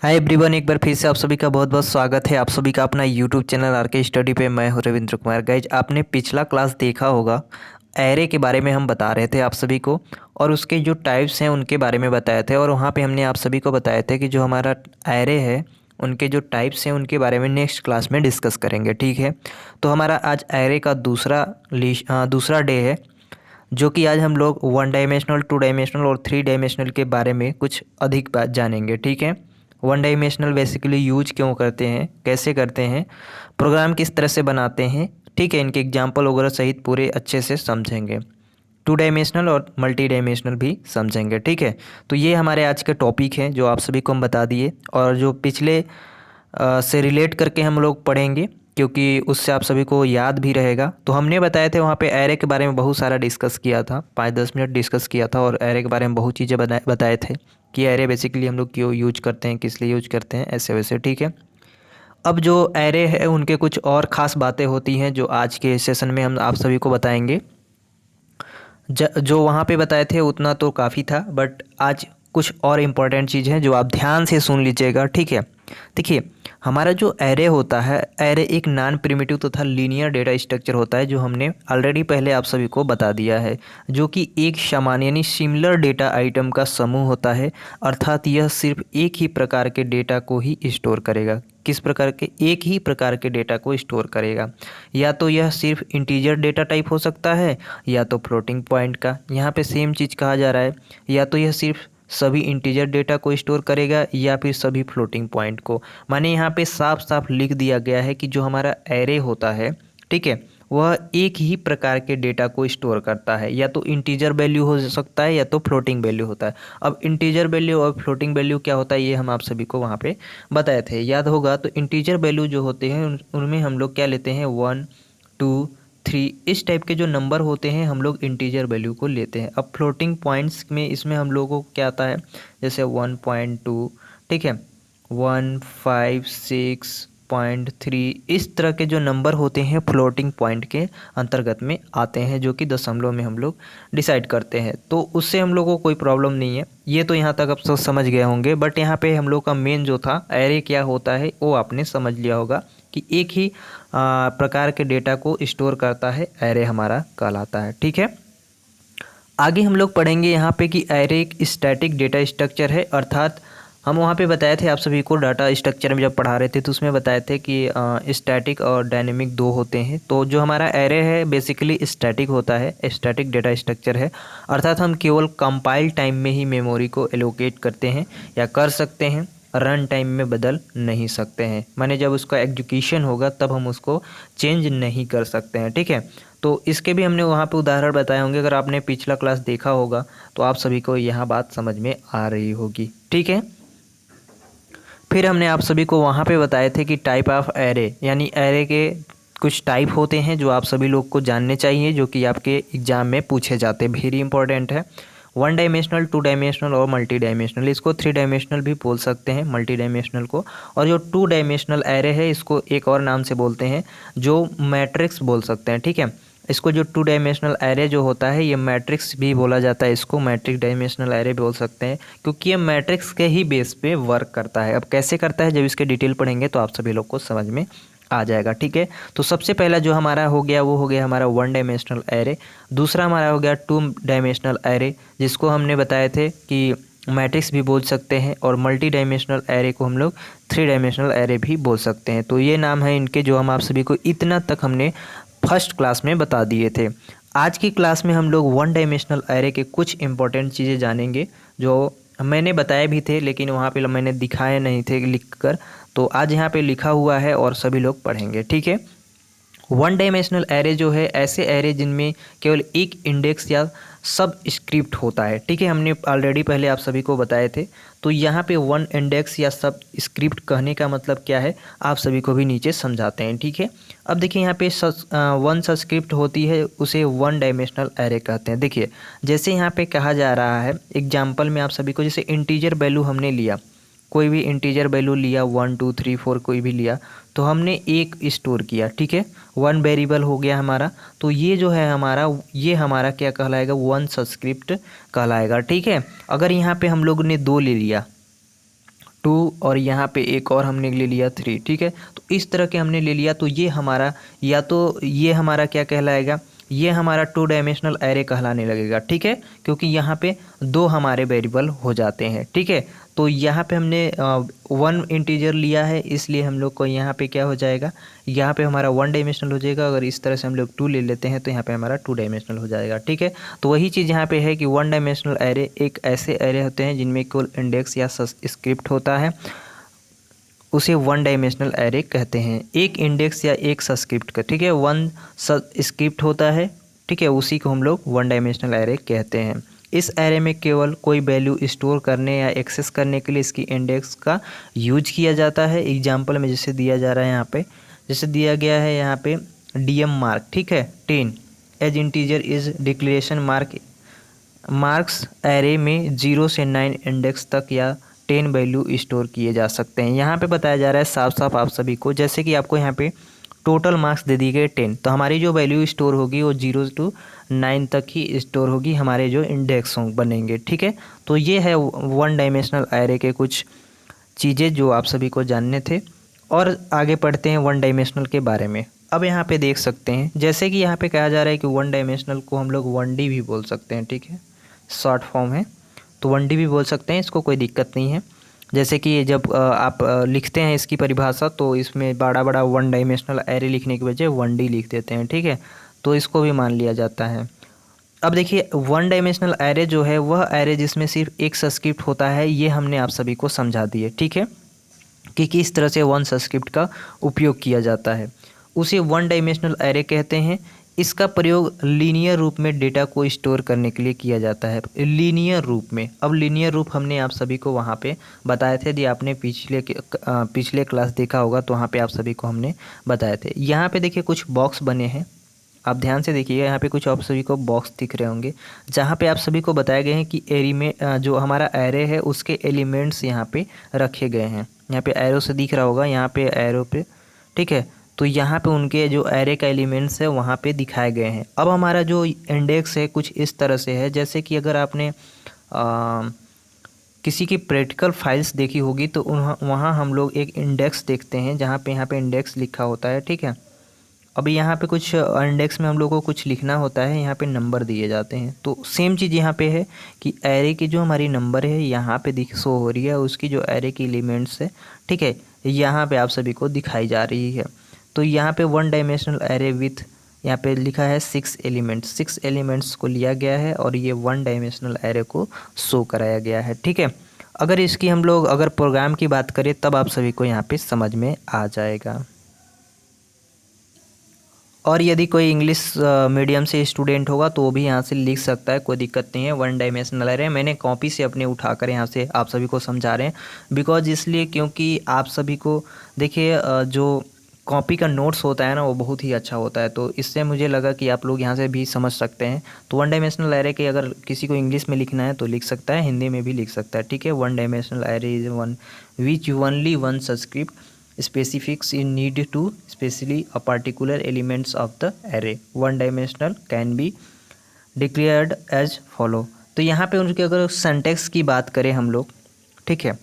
Hi everyone, एक बार फिर से आप सभी का बहुत बहुत स्वागत है। आप सभी का अपना यूट्यूब चैनल आरके स्टडी पे। मैं हूं रविंद्र कुमार। गाइज, आपने पिछला क्लास देखा होगा। एरे के बारे में हम बता रहे थे आप सभी को, और उसके जो टाइप्स हैं उनके बारे में बताए थे। और वहाँ पे हमने आप सभी को बताया था कि जो हमारा एरे है उनके जो टाइप्स हैं उनके बारे में नेक्स्ट क्लास में डिस्कस करेंगे। ठीक है, तो हमारा आज एरे का दूसरा डे है, जो कि आज हम लोग 1 डायमेंशनल, 2 डायमेंशनल और 3 डायमेंशनल के बारे में कुछ अधिक बात जानेंगे। ठीक है, 1 डायमेंशनल बेसिकली यूज क्यों करते हैं, कैसे करते हैं, प्रोग्राम किस तरह से बनाते हैं, ठीक है, इनके एग्जाम्पल वगैरह सहित पूरे अच्छे से समझेंगे। 2 डायमेंशनल और मल्टी डायमेंशनल भी समझेंगे। ठीक है, तो ये हमारे आज के टॉपिक हैं जो आप सभी को हम बता दिए, और जो पिछले से रिलेट करके हम लोग पढ़ेंगे, क्योंकि उससे आप सभी को याद भी रहेगा। तो हमने बताए थे वहाँ पे एरे के बारे में बहुत सारा डिस्कस किया था, 5-10 मिनट डिस्कस किया था, और एरे के बारे में बहुत चीज़ें बताए थे कि एरे बेसिकली हम लोग क्यों यूज करते हैं, किस लिए यूज करते हैं, ऐसे वैसे। ठीक है, अब जो एरे है उनके कुछ और ख़ास बातें होती हैं जो आज के सेशन में हम आप सभी को बताएंगे। जो वहाँ पे बताए थे उतना तो काफ़ी था, बट आज कुछ और इम्पोर्टेंट चीज़ है जो आप ध्यान से सुन लीजिएगा। ठीक है, देखिए, हमारा जो एरे होता है, एरे एक नॉन प्रिमिटिव तथा लीनियर डेटा स्ट्रक्चर होता है, जो हमने ऑलरेडी पहले आप सभी को बता दिया है, जो कि एक समान यानी सिमिलर डेटा आइटम का समूह होता है। अर्थात यह सिर्फ एक ही प्रकार के डेटा को ही स्टोर करेगा। किस प्रकार के? एक ही प्रकार के डेटा को स्टोर करेगा। या तो यह सिर्फ इंटीजर डेटा टाइप हो सकता है, या तो फ्लोटिंग पॉइंट का, यहाँ पे सेम चीज़ कहा जा रहा है। या तो यह सिर्फ सभी इंटीजर डेटा को स्टोर करेगा, या फिर सभी फ्लोटिंग पॉइंट को। माने यहाँ पे साफ साफ लिख दिया गया है कि जो हमारा एरे होता है, ठीक है, वह एक ही प्रकार के डेटा को स्टोर करता है। या तो इंटीजर वैल्यू हो सकता है, या तो फ्लोटिंग वैल्यू होता है। अब इंटीजर वैल्यू और फ्लोटिंग वैल्यू क्या होता है, ये हम आप सभी को वहाँ पे बताए थे, याद होगा। तो इंटीजर वैल्यू जो होते हैं उनमें हम लोग क्या लेते हैं, 1, 2, 3, इस टाइप के जो नंबर होते हैं हम लोग इंटीजर वैल्यू को लेते हैं। अब फ्लोटिंग पॉइंट्स में इसमें हम लोगों को क्या आता है, जैसे 1.2, ठीक है, 156.3, इस तरह के जो नंबर होते हैं फ्लोटिंग पॉइंट के अंतर्गत में आते हैं, जो कि दशमलव में हम लोग डिसाइड करते हैं। तो उससे हम लोगों को कोई प्रॉब्लम नहीं है, ये तो यहाँ तक आप सब समझ गए होंगे। बट यहाँ पे हम लोग का मेन जो था एरे क्या होता है वो आपने समझ लिया होगा कि एक ही प्रकार के डेटा को स्टोर करता है, एरे हमारा कहलाता है। ठीक है, आगे हम लोग पढ़ेंगे यहाँ पे कि एरे एक स्टैटिक डेटा स्ट्रक्चर है। अर्थात हम वहाँ पे बताए थे आप सभी को, डाटा स्ट्रक्चर में जब पढ़ा रहे थे तो उसमें बताए थे कि स्टैटिक और डायनेमिक दो होते हैं। तो जो हमारा एरे है बेसिकली स्टैटिक होता है, स्टैटिक डेटा स्ट्रक्चर है। अर्थात हम केवल कंपाइल टाइम में ही मेमोरी को एलोकेट करते हैं या कर सकते हैं, रन टाइम में बदल नहीं सकते हैं। माने जब उसका एग्जीक्यूशन होगा तब हम उसको चेंज नहीं कर सकते हैं। ठीक है, तो इसके भी हमने वहाँ पे उदाहरण बताए होंगे। अगर आपने पिछला क्लास देखा होगा तो आप सभी को यह बात समझ में आ रही होगी। ठीक है, फिर हमने आप सभी को वहाँ पे बताए थे कि टाइप ऑफ एरे, यानी एरे के कुछ टाइप होते हैं जो आप सभी लोग को जानने चाहिए, जो कि आपके एग्ज़ाम में पूछे जाते हैं, वेरी इंपॉर्टेंट है। 1 डायमेंशनल, 2 डायमेंशनल और मल्टी डायमेंशनल। इसको 3 डायमेंशनल भी बोल सकते हैं, मल्टी डायमेंशनल को। और जो 2 डायमेंशनल एरे है इसको एक और नाम से बोलते हैं, जो मैट्रिक्स बोल सकते हैं। ठीक है, इसको जो 2 डायमेंशनल एरे जो होता है ये मैट्रिक्स भी बोला जाता है, इसको मैट्रिक डायमेंशनल एरे बोल सकते हैं, क्योंकि ये मैट्रिक्स के ही बेस पे वर्क करता है। अब कैसे करता है, जब इसके डिटेल पढ़ेंगे तो आप सभी लोग को समझ में आ जाएगा। ठीक है, तो सबसे पहला जो हमारा हो गया वो हो गया हमारा 1 डायमेंशनल एरे। दूसरा हमारा हो गया 2 डायमेंशनल एरे, जिसको हमने बताए थे कि मैट्रिक्स भी बोल सकते हैं, और मल्टी डायमेंशनल एरे को हम लोग 3 डायमेंशनल एरे भी बोल सकते हैं। तो ये नाम है इनके, जो हम आप सभी को इतना तक हमने फर्स्ट क्लास में बता दिए थे। आज की क्लास में हम लोग 1 डायमेंशनल एरे के कुछ इंपॉर्टेंट चीज़ें जानेंगे, जो मैंने बताए भी थे लेकिन वहाँ पे मैंने दिखाए नहीं थे लिख कर। तो आज यहाँ पे लिखा हुआ है और सभी लोग पढ़ेंगे। ठीक है, 1 डायमेंशनल एरे जो है ऐसे एरे जिनमें केवल एक इंडेक्स या सब स्क्रिप्ट होता है। ठीक है, हमने ऑलरेडी पहले आप सभी को बताए थे। तो यहाँ पे 1 इंडेक्स या सब स्क्रिप्ट कहने का मतलब क्या है आप सभी को भी नीचे समझाते हैं। ठीक है, अब देखिए यहाँ पे 1 सबस्क्रिप्ट होती है, उसे 1 डायमेंशनल एरे कहते हैं। देखिए, जैसे यहाँ पे कहा जा रहा है एग्जाम्पल में आप सभी को, जैसे इंटीजर वैल्यू हमने लिया, कोई भी इंटीजर वैल्यू लिया, 1, 2, 3, 4 कोई भी लिया, तो हमने एक स्टोर किया। ठीक है, 1 वेरिएबल हो गया हमारा। तो ये जो है हमारा, ये हमारा क्या कहलाएगा, 1 सबस्क्रिप्ट कहलाएगा। ठीक है, अगर यहाँ पे हम लोग ने 2 ले लिया, 2 और यहाँ पे एक और हमने ले लिया 3, ठीक है। तो इस तरह के हमने ले लिया, तो ये हमारा, या तो ये हमारा क्या कहलाएगा, ये हमारा 2 डायमेंशनल एरे कहलाने लगेगा, ठीक है, क्योंकि यहाँ पे 2 हमारे वेरिएबल हो जाते हैं, ठीक है। तो यहाँ पे हमने 1 इंटीजर लिया है, इसलिए हम लोग को यहाँ पे क्या हो जाएगा, यहाँ पे हमारा 1 डायमेंशनल हो जाएगा। अगर इस तरह से हम लोग 2 ले लेते हैं तो यहाँ पे हमारा 2 डायमेंशनल हो जाएगा, ठीक है। तो वही चीज़ यहाँ पे है कि 1 डायमेंशनल एरे एक ऐसे एरे होते हैं जिनमें केवल इंडेक्स या स्क्रिप्ट होता है, उसे 1 डायमेंशनल एरे कहते हैं। एक इंडेक्स या एक सबस्क्रिप्ट का, ठीक है, 1 स्क्रिप्ट होता है, ठीक है, उसी को हम लोग 1 डायमेंशनल एरे कहते हैं। इस एरे में केवल कोई वैल्यू स्टोर करने या एक्सेस करने के लिए इसकी इंडेक्स का यूज किया जाता है। एग्जाम्पल में जैसे दिया जा रहा है यहाँ पे, जैसे दिया गया है यहाँ पे DM मार्क, ठीक है, 10 as integer is declaration marks array में 0 से 9 इंडेक्स तक या 10 वैल्यू स्टोर किए जा सकते हैं। यहाँ पे बताया जा रहा है साफ साफ आप सभी को, जैसे कि आपको यहाँ पे टोटल मार्क्स दे दिए गए 10, तो हमारी जो वैल्यू स्टोर होगी वो 0 से 9 तक ही स्टोर होगी, हमारे जो इंडेक्स बनेंगे, ठीक है। तो ये है 1 डायमेंशनल एरे के कुछ चीज़ें जो आप सभी को जानने थे। और आगे पढ़ते हैं 1 डायमेंशनल के बारे में। अब यहाँ पे देख सकते हैं, जैसे कि यहाँ पे कहा जा रहा है कि 1 डायमेंशनल को हम लोग 1D भी बोल सकते हैं, ठीक है, शॉर्ट फॉर्म है, तो 1D भी बोल सकते हैं, इसको कोई दिक्कत नहीं है। जैसे कि जब आप लिखते हैं इसकी परिभाषा, तो इसमें बड़ा बड़ा 1 डायमेंशनल एरे लिखने की बजाय 1D लिख देते हैं, ठीक है, तो इसको भी मान लिया जाता है। अब देखिए 1 डायमेंशनल एरे जो है वह एरे जिसमें सिर्फ एक सबस्क्रिप्ट होता है, ये हमने आप सभी को समझा दिए, ठीक है, कि किस तरह से 1 सबस्क्रिप्ट का उपयोग किया जाता है, उसे 1 डायमेंशनल एरे कहते हैं। इसका प्रयोग लीनियर रूप में डेटा को स्टोर करने के लिए किया जाता है, लीनियर रूप में। अब लीनियर रूप हमने आप सभी को वहाँ पे बताए थे, यदि आपने पिछले क्लास देखा होगा तो वहाँ पे आप सभी को हमने बताए थे। यहाँ पे देखिए कुछ बॉक्स बने हैं, आप ध्यान से देखिएगा, यहाँ पे कुछ आप सभी को बॉक्स दिख रहे होंगे, जहाँ पे आप सभी को बताए गए हैं कि एरी में जो हमारा एरे है उसके एलिमेंट्स यहाँ पे रखे गए हैं। यहाँ पे एरो से दिख रहा होगा, यहाँ पे एरो पे, ठीक है, तो यहाँ पे उनके जो एरे का एलिमेंट्स है वहाँ पे दिखाए गए हैं। अब हमारा जो इंडेक्स है कुछ इस तरह से है, जैसे कि अगर आपने किसी की प्रैक्टिकल फाइल्स देखी होगी तो वहाँ हम लोग एक इंडेक्स देखते हैं, जहाँ पे यहाँ पे इंडेक्स लिखा होता है, ठीक है। अभी यहाँ पे कुछ इंडेक्स में हम लोग को कुछ लिखना होता है, यहाँ पे नंबर दिए जाते हैं। तो सेम चीज़ यहाँ पे है कि एरे की जो हमारी नंबर है यहाँ पे शो हो रही है, उसकी जो एरे की एलिमेंट्स है, ठीक है, यहाँ पे आप सभी को दिखाई जा रही है। तो यहाँ पे 1 डायमेंशनल एरे विथ, यहाँ पे लिखा है 6 एलिमेंट्स, 6 एलिमेंट्स को लिया गया है और ये 1 डायमेंशनल एरे को शो कराया गया है, ठीक है। अगर इसकी हम लोग अगर प्रोग्राम की बात करें तब आप सभी को यहाँ पे समझ में आ जाएगा। और यदि कोई इंग्लिश मीडियम से स्टूडेंट होगा तो वो भी यहाँ से लिख सकता है, कोई दिक्कत नहीं है। 1 डायमेंशनल एरे मैंने कॉपी से अपने उठाकर यहाँ से आप सभी को समझा रहे हैं, बिकॉज इसलिए क्योंकि आप सभी को देखिए जो कॉपी का नोट्स होता है ना वो बहुत ही अच्छा होता है, तो इससे मुझे लगा कि आप लोग यहाँ से भी समझ सकते हैं। तो 1 डायमेंशनल एरे के अगर किसी को इंग्लिश में लिखना है तो लिख सकता है, हिंदी में भी लिख सकता है, ठीक है। 1 dimensional array is one which only 1 subscript specifics in need to specially a particular elements of the array 1 dimensional can be declared as follow। तो यहाँ पे उनके अगर सिंटैक्स की बात करें हम लोग, ठीक है,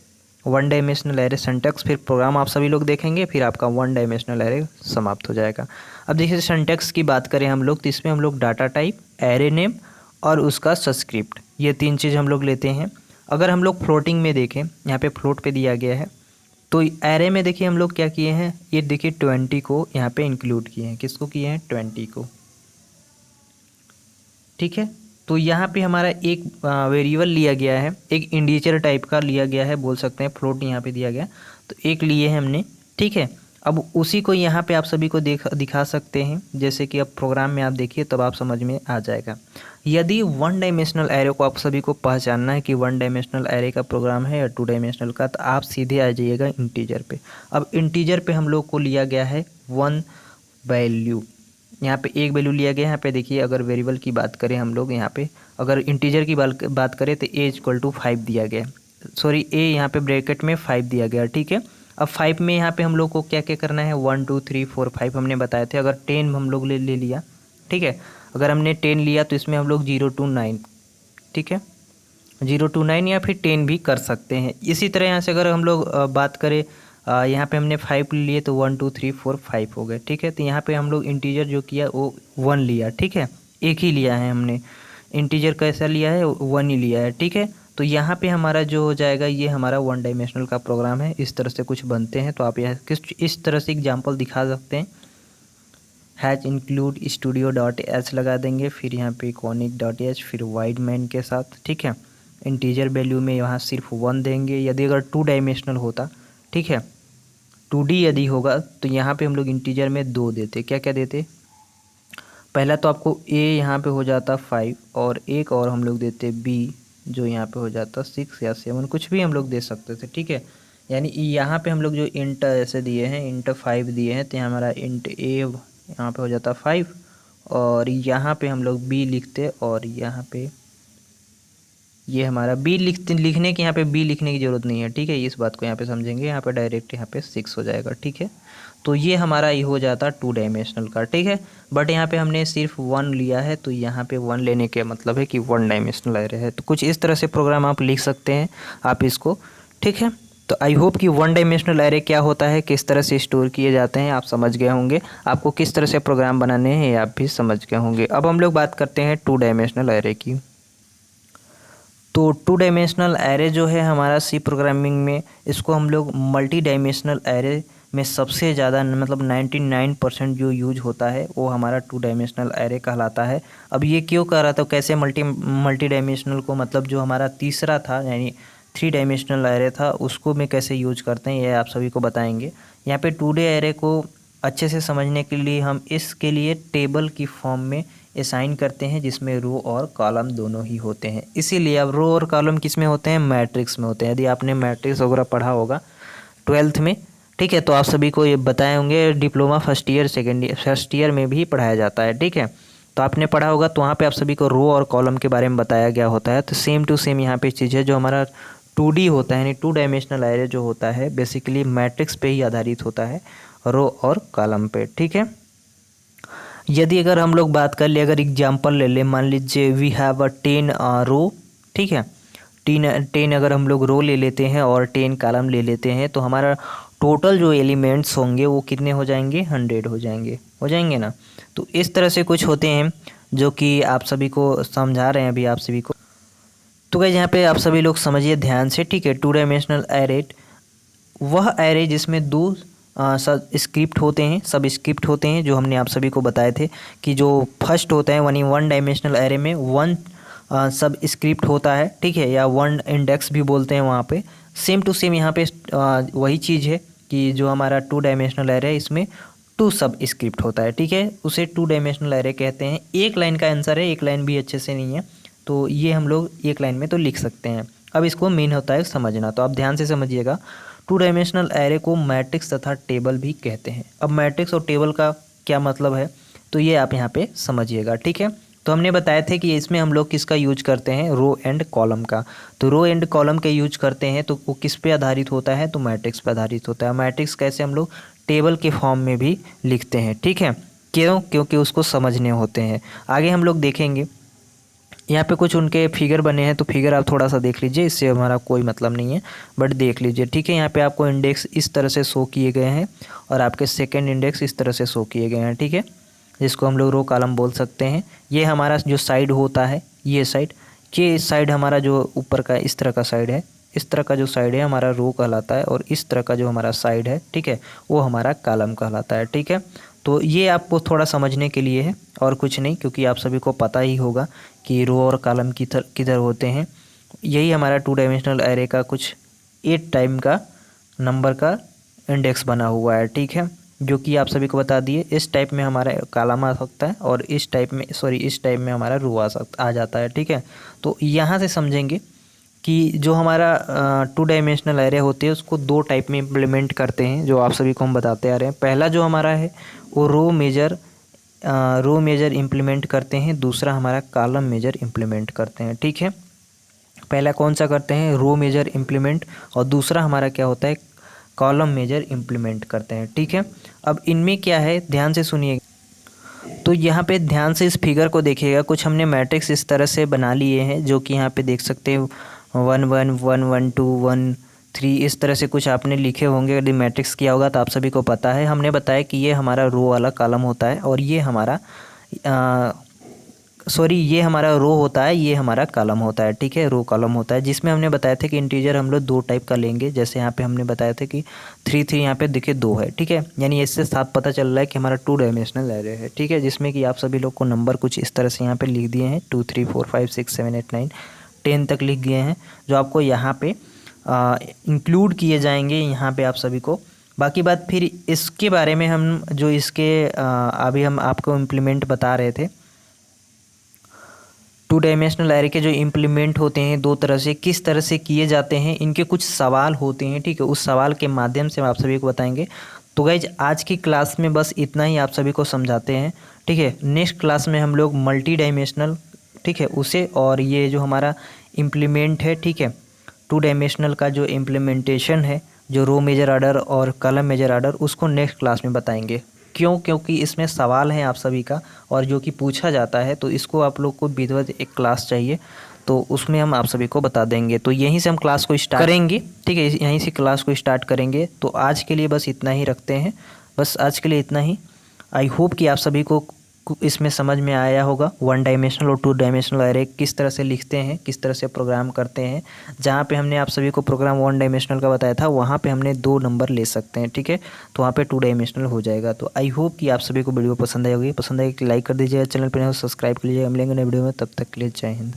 1 डायमेंशनल एरे सिंटैक्स, फिर प्रोग्राम आप सभी लोग देखेंगे, फिर आपका 1 डायमेंशनल एरे समाप्त हो जाएगा। अब देखिए सिंटैक्स की बात करें हम लोग, तो इसमें हम लोग डाटा टाइप, एरे नेम और उसका सबस्क्रिप्ट, ये 3 चीज़ हम लोग लेते हैं। अगर हम लोग फ्लोटिंग में देखें, यहाँ पे फ्लोट पे दिया गया है, तो एरे में देखिए हम लोग क्या किए हैं, ये देखिए 20 को यहाँ पे इंक्लूड किए हैं, किसको किए हैं, 20 को, ठीक है। तो यहाँ पे हमारा एक वेरिएबल लिया गया है, एक इंटीजर टाइप का लिया गया है, बोल सकते हैं फ्लोट यहाँ पे दिया गया, तो एक लिए हैं हमने, ठीक है। अब उसी को यहाँ पे आप सभी को दिखा सकते हैं, जैसे कि अब प्रोग्राम में आप देखिए तब आप समझ में आ जाएगा। यदि 1 डायमेंशनल एरे को आप सभी को पहचानना है कि 1 डायमेंशनल एरे का प्रोग्राम है या 2 डायमेंशनल का, तो आप सीधे आ जाइएगा इंटीजर पे। अब इंटीजर पे हम लोग को लिया गया है 1 वैल्यू, यहाँ पे एक वैल्यू लिया गया है। यहाँ पे देखिए अगर वेरिएबल की बात करें हम लोग, यहाँ पे अगर इंटीजर की बात करें तो a=5 दिया गया, सॉरी a यहाँ पे ब्रैकेट में 5 दिया गया, ठीक है। अब 5 में यहाँ पे हम लोग को क्या क्या करना है, 1 2 3 4 5 हमने बताए थे। अगर 10 हम लोग ले लिया, ठीक है, अगर हमने 10 लिया तो इसमें हम लोग 0 to 9, ठीक है, 0 to 9 या फिर 10 भी कर सकते हैं। इसी तरह यहाँ से अगर हम लोग बात करें, यहाँ पे हमने 5 लिए तो 1 2 3 4 5 हो गए, ठीक है। तो यहाँ पे हम लोग इंटीजर जो किया वो 1 लिया, ठीक है, एक ही लिया है हमने। इंटीजर कैसा लिया है, 1 ही लिया है, ठीक है। तो यहाँ पे हमारा जो हो जाएगा, ये हमारा 1 डायमेंशनल का प्रोग्राम है। इस तरह से कुछ बनते हैं। तो आप यहाँ किस इस तरह से एग्जाम्पल दिखा सकते हैं। Hatch include studio dot H लगा देंगे, फिर यहाँ पे कॉनिक डॉट एच, फिर वाइड मैन के साथ, ठीक है। इंटीजर वैल्यू में यहाँ सिर्फ 1 देंगे। यदि अगर 2 डायमेंशनल होता, ठीक है, 2D यदि होगा तो यहाँ पे हम लोग इंटीजर में 2 देते। क्या क्या देते, पहला तो आपको ए यहाँ पे हो जाता 5, और एक और हम लोग देते बी जो यहाँ पे हो जाता 6 या 7, कुछ भी हम लोग दे सकते थे, ठीक है। यानी यहाँ पे हम लोग जो इंट ऐसे दिए हैं, इंट 5 दिए हैं, तो यहाँ हमारा इंट ए यहाँ पे हो जाता 5, और यहाँ पे हम लोग बी लिखते, और यहाँ पे ये हमारा बी लिखने की यहाँ पे बी लिखने की ज़रूरत नहीं है, ठीक है। इस बात को यहाँ पे समझेंगे, यहाँ पे डायरेक्ट यहाँ पे 6 हो जाएगा, ठीक है। तो ये हमारा ये हो जाता 2 डायमेंशनल का, ठीक है। बट यहाँ पे हमने सिर्फ 1 लिया है, तो यहाँ पे 1 लेने के मतलब है कि 1 डायमेंशनल एरे है। तो कुछ इस तरह से प्रोग्राम आप लिख सकते हैं आप इसको, ठीक है। तो आई होप कि 1 डायमेंशनल एरे क्या होता है, किस तरह से स्टोर किए जाते हैं, आप समझ गए होंगे। आपको किस तरह से प्रोग्राम बनाने हैं आप भी समझ गए होंगे। अब हम लोग बात करते हैं 2 डायमेंशनल एरे की। तो 2 डायमेंशनल एरे जो है हमारा सी प्रोग्रामिंग में, इसको हम लोग मल्टी डायमेंशनल एरे में सबसे ज़्यादा मतलब 99% जो यूज होता है वो हमारा 2 डायमेंशनल एरे कहलाता है। अब ये क्यों कह रहा था, कैसे मल्टी डायमेंशनल को, मतलब जो हमारा तीसरा था यानी 3 डायमेंशनल एरे था, उसको में कैसे यूज करते हैं ये आप सभी को बताएंगे। यहाँ पे 2D एरे को अच्छे से समझने के लिए हम इसके लिए टेबल की फॉर्म में असाइन करते हैं, जिसमें रो और कॉलम दोनों ही होते हैं। इसीलिए अब रो और कॉलम किस में होते हैं, मैट्रिक्स में होते हैं। यदि आपने मैट्रिक्स वगैरह पढ़ा होगा 12th में, ठीक है, तो आप सभी को ये बताए होंगे। डिप्लोमा फर्स्ट ईयर में भी पढ़ाया जाता है, ठीक है। तो आपने पढ़ा होगा, तो वहाँ पे आप सभी को रो और कॉलम के बारे में बताया गया होता है। तो सेम टू सेम यहाँ पे चीज़ है। जो हमारा 2D होता है यानी 2 डायमेंशनल एरे जो होता है, बेसिकली मैट्रिक्स पे ही आधारित होता है, रो और कॉलम पे, ठीक है। यदि अगर हम लोग बात कर ले, अगर एग्जांपल ले ले, मान लीजिए वी हैव अ 10 रो, ठीक है, 10 अगर हम लोग रो ले लेते हैं और 10 कॉलम ले लेते हैं, तो हमारा टोटल जो एलिमेंट्स होंगे वो कितने हो जाएंगे, 100 हो जाएंगे ना। तो इस तरह से कुछ होते हैं जो कि आप सभी को समझा रहे हैं अभी आप सभी को। तो गाइस यहाँ पे आप सभी लोग समझिए ध्यान से, ठीक है। 2 डायमेंशनल एरे वह एरे जिसमें 2 सब स्क्रिप्ट होते हैं, सब स्क्रिप्ट होते हैं, जो हमने आप सभी को बताए थे कि जो फर्स्ट होता है 1 डायमेंशनल एरे में 1 सब स्क्रिप्ट होता है, ठीक है, या 1 इंडेक्स भी बोलते हैं वहाँ पे। सेम टू सेम यहाँ पे वही चीज़ है कि जो हमारा 2 डायमेंशनल एरे है, इसमें 2 सब स्क्रिप्ट होता है, ठीक है। उसे 2 डायमेंशनल एरे कहते हैं। एक लाइन का आंसर है, एक लाइन भी अच्छे से नहीं है, तो ये हम लोग एक लाइन में तो लिख सकते हैं। अब इसको मेन होता है समझना, तो आप ध्यान से समझिएगा। 2 डायमेंशनल एरे को मैट्रिक्स तथा टेबल भी कहते हैं। अब मैट्रिक्स और टेबल का क्या मतलब है, तो ये आप यहाँ पे समझिएगा, ठीक है। तो हमने बताए थे कि इसमें हम लोग किसका यूज करते हैं, रो एंड कॉलम का। तो रो एंड कॉलम के यूज करते हैं, तो वो किस पे आधारित होता है, तो मैट्रिक्स पे आधारित होता है। मैट्रिक्स कैसे हम लोग टेबल के फॉर्म में भी लिखते हैं, ठीक है। क्यों, क्योंकि उसको समझने होते हैं। आगे हम लोग देखेंगे, यहाँ पे कुछ उनके फिगर बने हैं, तो फिगर आप थोड़ा सा देख लीजिए, इससे हमारा कोई मतलब नहीं है, बट देख लीजिए, ठीक है। यहाँ पे आपको इंडेक्स इस तरह से शो किए गए हैं, और आपके सेकंड इंडेक्स इस तरह से शो किए गए हैं, ठीक है, जिसको हम लोग रो कॉलम बोल सकते हैं। ये हमारा जो साइड होता है, ये साइड, कि इस साइड हमारा जो ऊपर का इस तरह का साइड है, इस तरह का जो साइड है हमारा रो कहलाता है, और इस तरह का जो हमारा साइड है, ठीक है, वो हमारा कॉलम कहलाता है, ठीक है। तो ये आपको थोड़ा समझने के लिए है और कुछ नहीं, क्योंकि आप सभी को पता ही होगा कि रो और कॉलम किधर होते हैं। यही हमारा 2 डायमेंशनल एरे का कुछ 8 टाइम का नंबर का इंडेक्स बना हुआ है, ठीक है, जो कि आप सभी को बता दिए। इस टाइप में हमारा कॉलम आ सकता है, और इस टाइप में हमारा रो आ जाता है, ठीक है। तो यहाँ से समझेंगे कि जो हमारा 2 डायमेंशनल एरे होते हैं उसको 2 टाइप में इम्प्लीमेंट करते हैं, जो आप सभी को हम बताते आ रहे हैं। पहला जो हमारा है वो रो मेजर इम्प्लीमेंट करते हैं, दूसरा हमारा कॉलम मेजर इम्प्लीमेंट करते हैं, ठीक है। पहला कौन सा करते हैं, रो मेजर इम्प्लीमेंट, और दूसरा हमारा क्या होता है, कॉलम मेजर इम्प्लीमेंट करते हैं, ठीक है। अब इनमें क्या है, ध्यान से सुनिए। तो यहाँ पे ध्यान से इस फिगर को देखिएगा। कुछ हमने मैट्रिक्स इस तरह से बना लिए हैं, जो कि यहाँ पे देख सकते हैं 1 1 1 1 2 1 3 इस तरह से कुछ आपने लिखे होंगे। यदि मैट्रिक्स किया होगा तो आप सभी को पता है। हमने बताया कि ये हमारा रो वाला कॉलम होता है और ये हमारा ये हमारा रो होता है, ये हमारा कॉलम होता है, ठीक है, रो कॉलम होता है। जिसमें हमने बताया था कि इंटीजर हम लोग 2 टाइप का लेंगे। जैसे यहाँ पे हमने बताया था कि 3 3 यहाँ पे देखिए 2 है, ठीक है, यानी इससे साफ पता चल रहा है कि हमारा 2 डायमेंशनल एरे है, ठीक है। जिसमें कि आप सभी लोग को नंबर कुछ इस तरह से यहाँ पे लिख दिए हैं 2 3 4 5 6 7 8 9 10 तक लिख गए हैं, जो आपको यहाँ पे इंक्लूड किए जाएंगे यहाँ पे आप सभी को। बाकी बात फिर इसके बारे में हम जो इसके अभी हम आपको इम्प्लीमेंट बता रहे थे, 2 डायमेंशनल एरे के जो इम्प्लीमेंट होते हैं 2 तरह से, किस तरह से किए जाते हैं, इनके कुछ सवाल होते हैं, ठीक है। उस सवाल के माध्यम से हम आप सभी को बताएंगे। तो गाइज आज की क्लास में बस इतना ही आप सभी को समझाते हैं, ठीक है। नेक्स्ट क्लास में हम लोग मल्टी डायमेंशनल, ठीक है, उसे और ये जो हमारा इम्प्लीमेंट है, ठीक है, 2 डायमेंशनल का जो इम्प्लीमेंटेशन है, जो रो मेजर आर्डर और कॉलम मेजर आर्डर, उसको नेक्स्ट क्लास में बताएंगे। क्यों? क्योंकि इसमें सवाल हैं आप सभी का और जो कि पूछा जाता है, तो इसको आप लोग को विधिवत एक क्लास चाहिए, तो उसमें हम आप सभी को बता देंगे। तो यहीं से हम क्लास को स्टार्ट करेंगे, ठीक है, यहीं से क्लास को स्टार्ट करेंगे। तो आज के लिए बस इतना ही रखते हैं, बस आज के लिए इतना ही। आई होप कि आप सभी को इसमें समझ में आया होगा 1 डायमेंशनल और 2 डायमेंशनल एरे किस तरह से लिखते हैं, किस तरह से प्रोग्राम करते हैं। जहाँ पे हमने आप सभी को प्रोग्राम 1 डायमेंशनल का बताया था, वहाँ पे हमने 2 नंबर ले सकते हैं, ठीक है, तो वहाँ पे 2 डायमेंशनल हो जाएगा। तो आई होप कि आप सभी को वीडियो पसंद आई होगी। पसंद आए कि लाइक कर दीजिएगा, चैनल पर सब्सक्राइब कर लीजिएगा। मिलेंगे नए वीडियो में, तब तक के लिए जय हिंद।